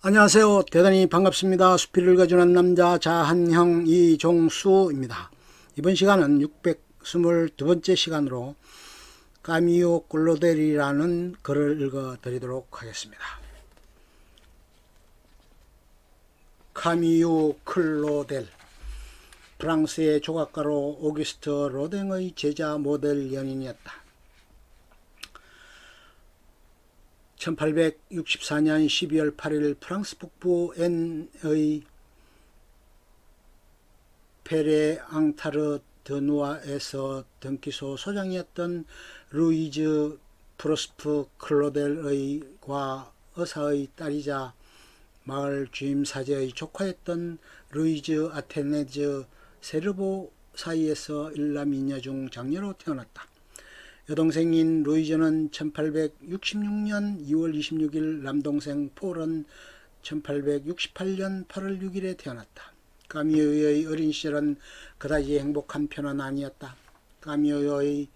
안녕하세요. 대단히 반갑습니다. 수필을 가져온 남자 자한형 이종수입니다. 이번 시간은 622번째 시간으로 까미오 클로델이라는 글을 읽어드리도록 하겠습니다. 까미오 클로델, 프랑스의 조각가로 오기스트 로댕의 제자 모델 연인이었다. 1864년 12월 8일 프랑스 북부 엔의 페레 앙타르 드누아에서 등기소 소장이었던 루이즈 프로스프 클로델의과 의사의 딸이자 마을 주임사제의 조카였던 루이즈 아테네즈 세르보 사이에서 일남 이녀 중 장녀로 태어났다. 여동생인 루이즈는 1866년 2월 26일, 남동생 폴은 1868년 8월 6일에 태어났다. 까미오의 어린 시절은 그다지 행복한 편은 아니었다. 까미오의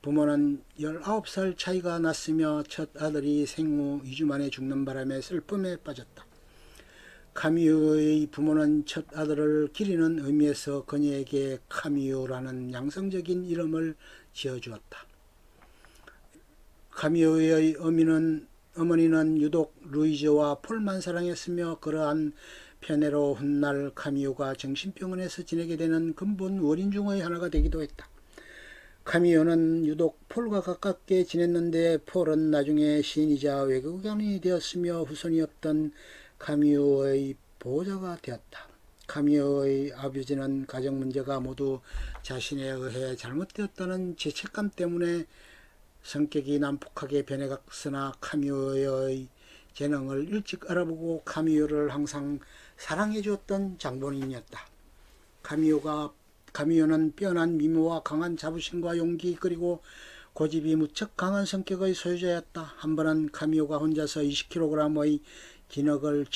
부모는 19살 차이가 났으며 첫 아들이 생후 2주 만에 죽는 바람에 슬픔에 빠졌다. 카미오의 부모는 첫 아들을 기리는 의미에서 그녀에게 카미오라는 양성적인 이름을 지어주었다. 카미오의 어머니는 유독 루이즈와 폴만 사랑했으며 그러한 편애로 훗날 카미오가 정신병원에서 지내게 되는 근본 원인 중의 하나가 되기도 했다. 카미오는 유독 폴과 가깝게 지냈는데 폴은 나중에 시인이자 외교관이 되었으며 후손이 없던 카미오의 보호자가 되었다. 카미오의 아버지는 가정 문제가 모두 자신에 의해 잘못되었다는 죄책감 때문에 성격이 난폭하게 변해갔으나 카미오의 재능을 일찍 알아보고 카미오를 항상 사랑해 주었던 장본인이었다. 카미오는 뛰어난 미모와 강한 자부심과 용기 그리고 고집이 무척 강한 성격의 소유자였다. 한 번은 카미오가 혼자서 20kg의 진흙을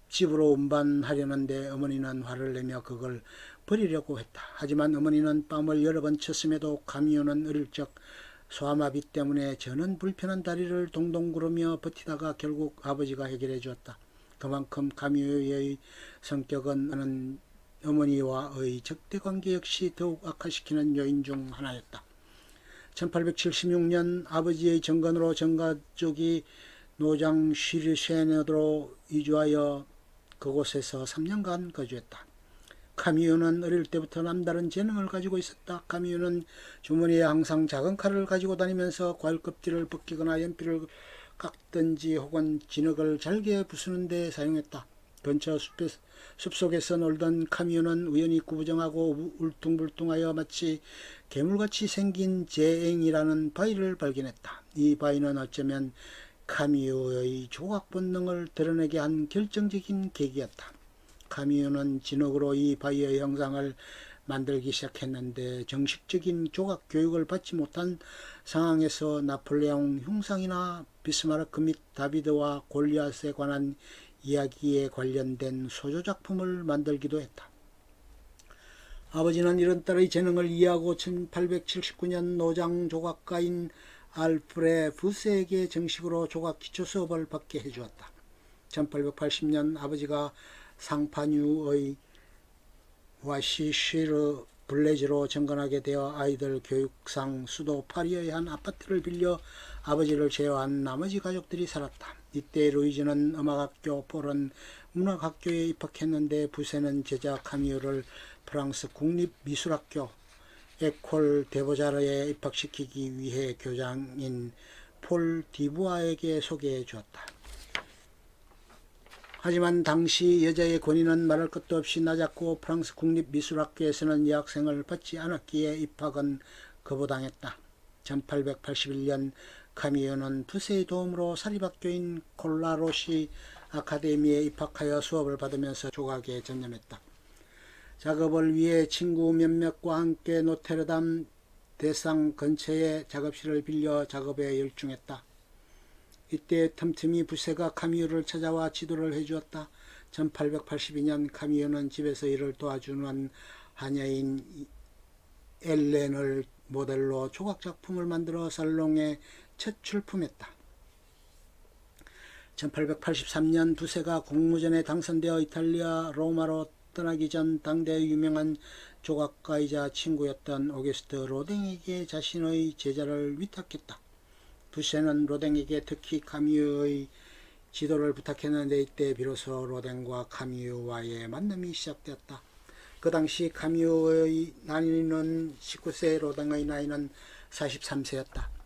집으로 운반하려는데 어머니는 화를 내며 그걸 버리려고 했다. 하지만 어머니는 뺨을 여러 번 쳤음에도 카미오는 어릴 적 소아마비 때문에 저는 불편한 다리를 동동 구르며 버티다가 결국 아버지가 해결해 주었다. 그만큼 카미오의 성격은 어머니와의 적대관계 역시 더욱 악화시키는 요인 중 하나였다. 1876년 아버지의 정관으로 전가족이 노장 슈르쉐네로 이주하여 그곳에서 3년간 거주했다. 카미오는 어릴 때부터 남다른 재능을 가지고 있었다. 카미오는 주머니에 항상 작은 칼을 가지고 다니면서 과일 껍질을 벗기거나 연필을 깎든지 혹은 진흙을 잘게 부수는 데 사용했다. 근처 숲속에서 놀던 카미오는 우연히 구부정하고 울퉁불퉁하여 마치 괴물같이 생긴 제앵이라는 바위를 발견했다. 이 바위는 어쩌면 카미오의 조각 본능을 드러내게 한 결정적인 계기였다. 카미오는 진흙으로 이 바위의 형상을 만들기 시작했는데 정식적인 조각 교육을 받지 못한 상황에서 나폴레옹 흉상이나 비스마르크 및 다비드와 골리앗에 관한 이야기에 관련된 소조작품을 만들기도 했다. 아버지는 이런 딸의 재능을 이해하고 1879년 노장 조각가인 알프레 부세에게 정식으로 조각 기초 수업을 받게 해주었다. 1880년 아버지가 상파뉴의 와시쉬르 블레즈로 정관하게 되어 아이들 교육상 수도 파리의 한 아파트를 빌려 아버지를 제외한 나머지 가족들이 살았다. 이때 루이즈는 음악학교, 폴은 문학학교에 입학했는데 부세는 제자 카미오를 프랑스 국립미술학교 에콜 데보자르에 입학시키기 위해 교장인 폴 디부아에게 소개해 주었다. 하지만 당시 여자의 권위는 말할 것도 없이 낮았고 프랑스 국립미술학교에서는 여학생을 받지 않았기에 입학은 거부당했다. 1881년 카미오는 부세의 도움으로 사립학교인 콜라로시 아카데미에 입학하여 수업을 받으면서 조각에 전념했다. 작업을 위해 친구 몇몇과 함께 노테르담 대상 근처의 작업실을 빌려 작업에 열중했다. 이때 틈틈이 부세가 카미오를 찾아와 지도를 해주었다. 1882년 카미오는 집에서 일을 도와주는 하녀인 엘렌을 모델로 조각작품을 만들어 살롱에 첫 출품했다. 1883년 두세가 공모전에 당선되어 이탈리아 로마로 떠나기 전 당대의 유명한 조각가이자 친구였던 오게스트 로댕에게 자신의 제자를 위탁했다. 두세는 로댕에게 특히 카미유의 지도를 부탁했는데 이때 비로소 로댕과 카미유와의 만남이 시작되었다. 그 당시 카미유의 나이는 19세, 로댕의 나이는 43세였다.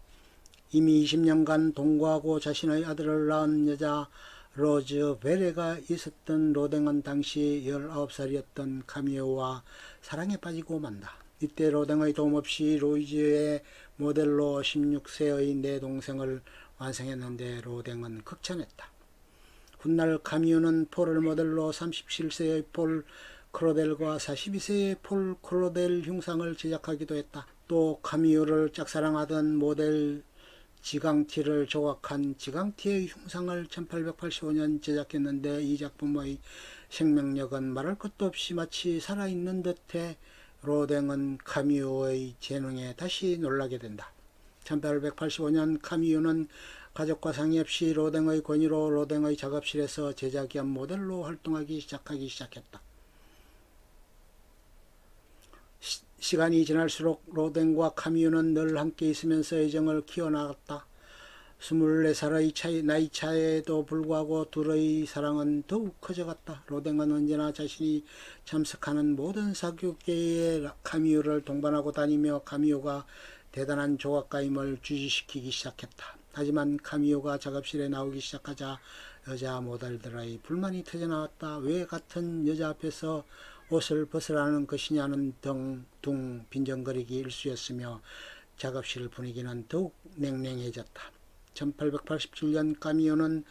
이미 20년간 동거하고 자신의 아들을 낳은 여자 로즈 베레가 있었던 로댕은 당시 19살이었던 카미유와 사랑에 빠지고 만다. 이때 로댕의 도움 없이 로이즈의 모델로 16세의 내 동생을 완성했는데 로댕은 극찬했다. 훗날 카미유는 폴을 모델로 37세의 폴 크로델과 42세의 폴 크로델 흉상을 제작하기도 했다. 또 카미유를 짝사랑하던 모델 지강티를 조각한 지강티의 흉상을 1885년 제작했는데 이 작품의 생명력은 말할 것도 없이 마치 살아있는 듯해 로댕은 카미유의 재능에 다시 놀라게 된다. 1885년 카미유는 가족과 상의 없이 로댕의 권유로 로댕의 작업실에서 제작 겸 모델로 활동하기 시작했다. 시간이 지날수록 로댕과 카미유는 늘 함께 있으면서 애정을 키워나갔다. 24살의 나이 차에도 불구하고 둘의 사랑은 더욱 커져갔다. 로댕은 언제나 자신이 참석하는 모든 사교계에 카미유를 동반하고 다니며 카미유가 대단한 조각가임을 주지시키기 시작했다. 하지만 카미유가 작업실에 나오기 시작하자 여자 모델들의 불만이 터져나왔다. 왜 같은 여자 앞에서 옷을 벗으라는 것이냐는 등 빈정거리기 일쑤였으며 작업실 분위기는 더욱 냉랭해졌다. 1887년 카미유는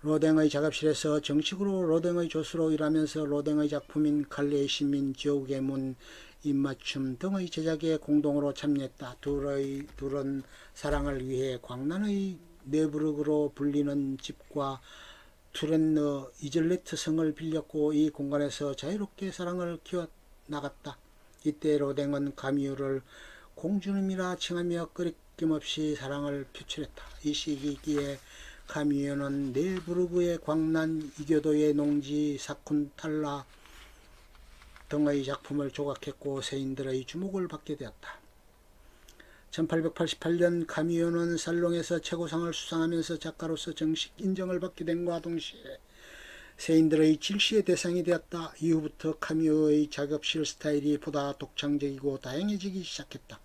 로댕의 작업실에서 정식으로 로댕의 조수로 일하면서 로댕의 작품인 칼레의 시민, 지옥의 문, 입맞춤 등의 제작에 공동으로 참여했다. 둘은 사랑을 위해 광란의 네부르그로 불리는 집과 투렌느 이즐레트 성을 빌렸고 이 공간에서 자유롭게 사랑을 키워나갔다. 이때 로댕은 카미유를 공주님이라 칭하며 끊임없이 사랑을 표출했다. 이 시기에 카미유는 네부르그의 광란, 이교도의 농지, 사쿤탈라 등의 작품을 조각했고 세인들의 주목을 받게 되었다. 1888년 카미유는 살롱에서 최고상을 수상하면서 작가로서 정식 인정을 받게 됨과 동시에 세인들의 질시의 대상이 되었다. 이후부터 카미유의 작업실 스타일이 보다 독창적이고 다양해지기 시작했다.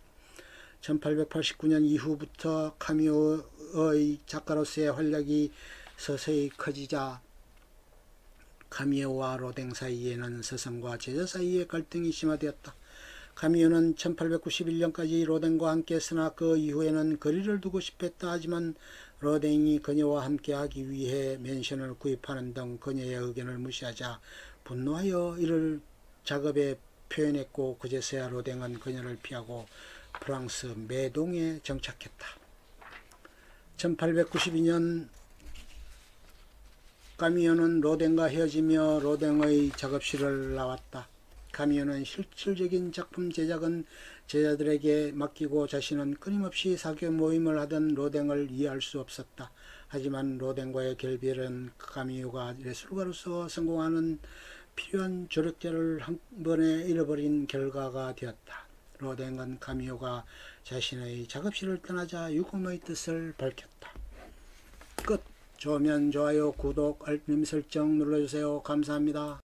1889년 이후부터 카미유의 작가로서의 활약이 서서히 커지자 카미유와 로댕 사이에는 스승과 제자 사이의 갈등이 심화되었다. 카미유는 1891년까지 로댕과 함께했으나 그 이후에는 거리를 두고 싶었다. 하지만 로댕이 그녀와 함께하기 위해 맨션을 구입하는 등 그녀의 의견을 무시하자 분노하여 이를 작업에 표현했고 그제서야 로댕은 그녀를 피하고 프랑스 메동에 정착했다. 1892년 카미유는 로댕과 헤어지며 로댕의 작업실을 나왔다. 카미유는 실질적인 작품 제작은 제자들에게 맡기고 자신은 끊임없이 사교 모임을 하던 로댕을 이해할 수 없었다. 하지만 로댕과의 결별은 카미유가 예술가로서 성공하는 필요한 조력자를 한 번에 잃어버린 결과가 되었다. 로댕은 카미유가 자신의 작업실을 떠나자 유감의 뜻을 밝혔다. 끝. 좋으면 좋아요, 구독, 알림 설정 눌러주세요. 감사합니다.